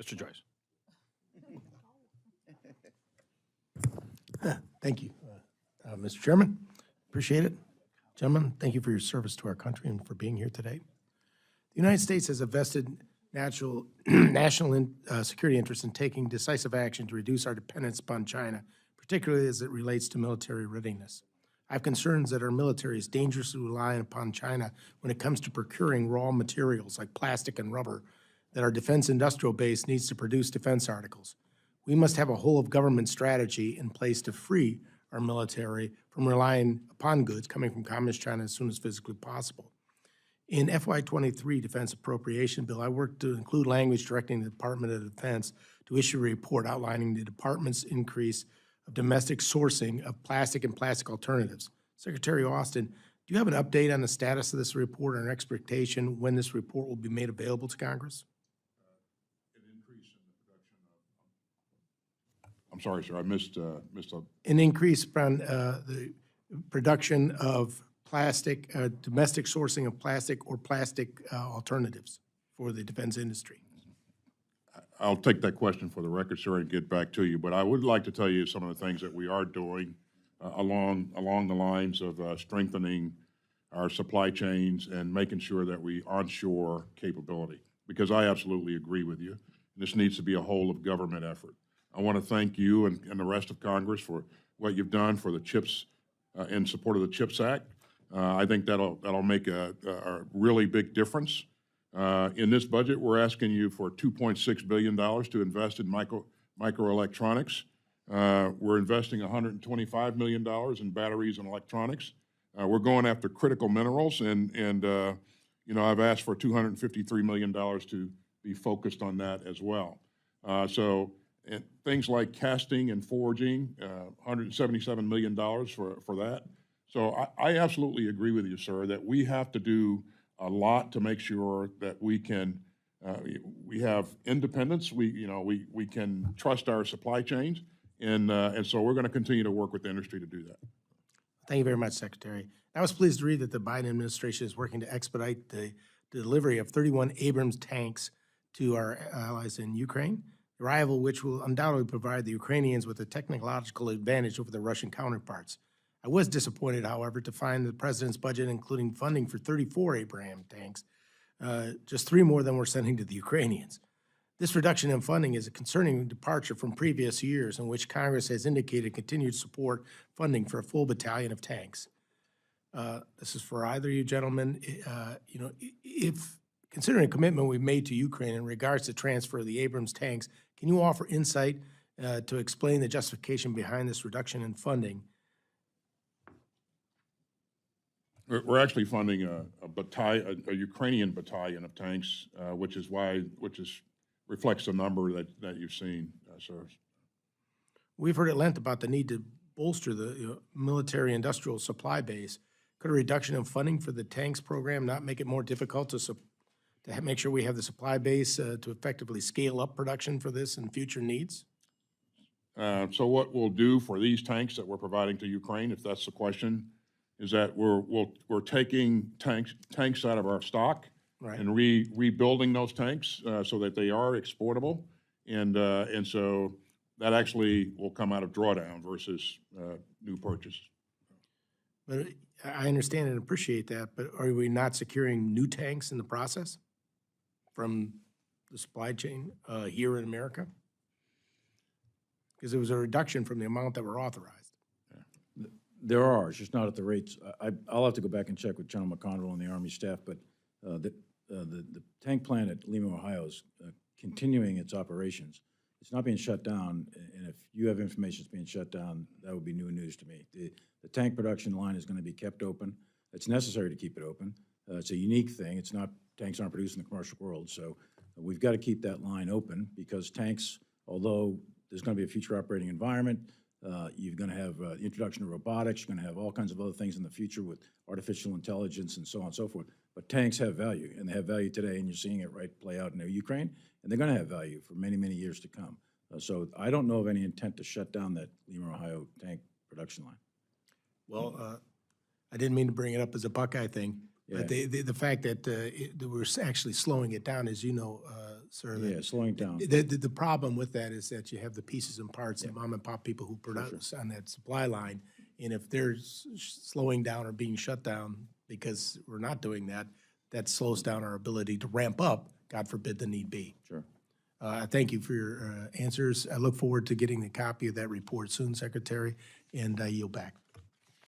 Mr. Joyce. Thank you, Mr. Chairman. Appreciate it. Gentlemen, thank you for your service to our country and for being here today. The United States has a vested national security interest in taking decisive action to reduce our dependence upon China, particularly as it relates to military readiness. I have concerns that our military is dangerously reliant upon China when it comes to procuring raw materials like plastic and rubber that our defense industrial base needs to produce defense articles. We must have a whole-of-government strategy in place to free our military from relying upon goods coming from Communist China as soon as physically possible. In FY23 Defense Appropriation Bill, I worked to include language directing the Department of Defense to issue a report outlining the department's increase of domestic sourcing of plastic and plastic alternatives. Secretary Austin, do you have an update on the status of this report and an expectation when this report will be made available to Congress? I'm sorry, sir. I missed An increase from the production of plastic, domestic sourcing of plastic or plastic alternatives for the defense industry. I'll take that question for the record, sir, and get back to you. But I would like to tell you some of the things that we are doing along the lines of strengthening our supply chains and making sure that we onshore capability. Because I absolutely agree with you. This needs to be a whole of government effort. I want to thank you and the rest of Congress for what you've done for the CHIPS, in support of the CHIPS Act. I think that'll make a really big difference. In this budget, we're asking you for $2.6 billion to invest in microelectronics. We're investing $125 million in batteries and electronics. We're going after critical minerals, and you know, I've asked for $253 million to be focused on that as well. And things like casting and forging, $177 million for that. So I absolutely agree with you, sir, that we have to do a lot to make sure that we can, we have independence. We can trust our supply chains, and so we're going to continue to work with the industry to do that. Thank you very much, Secretary. I was pleased to read that the Biden administration is working to expedite the delivery of 31 Abrams tanks to our allies in Ukraine, the arrival which will undoubtedly provide the Ukrainians with a technological advantage over their Russian counterparts. I was disappointed, however, to find the President's budget including funding for 34 Abrams tanks, just 3 more than we're sending to the Ukrainians. This reduction in funding is a concerning departure from previous years in which Congress has indicated continued support funding for a full battalion of tanks. This is for either of you gentlemen. You know, if considering a commitment we've made to Ukraine in regards to transfer of the Abrams tanks, can you offer insight to explain the justification behind this reduction in funding? We're actually funding a Ukrainian battalion of tanks, which reflects the number that you've seen, sir. We've heard at length about the need to bolster the military industrial supply base. Could a reduction in funding for the tanks program not make it more difficult to make sure we have the supply base to effectively scale up production for this and future needs? So what we'll do for these tanks that we're providing to Ukraine, if that's the question, is that we're taking tanks out of our stock, right, and rebuilding those tanks so that they are exportable, and so that actually will come out of drawdown versus new purchase. But I understand and appreciate that, but are we not securing new tanks in the process from the supply chain here in America? Because there was a reduction from the amount that were authorized. There are, it's just not at the rates. I'll have to go back and check with General McConnell and the Army staff, but the tank plant at Lima, Ohio is continuing its operations. It's not being shut down, and if you have information it's being shut down, that would be new news to me. The tank production line is going to be kept open. It's necessary to keep it open. It's a unique thing. It's not, tanks aren't produced in the commercial world, so we've got to keep that line open because tanks, although there's going to be a future operating environment, you're going to have the introduction of robotics, you're going to have all kinds of other things in the future with artificial intelligence and so on and so forth. But tanks have value, and they have value today, and you're seeing it play out in Ukraine, and they're going to have value for many, many years to come. So I don't know of any intent to shut down that Lima, Ohio tank production line. Well, I didn't mean to bring it up as a Buckeye thing, but the fact that we're actually slowing it down, as you know, sir. Yeah, slowing down. The problem with that is that you have the pieces and parts and mom and pop people who produce on that supply line. And if they're slowing down or being shut down because we're not doing that, that slows down our ability to ramp up, God forbid the need be. Sure. I thank you for your answers. I look forward to getting the copy of that report soon, Secretary, and I yield back.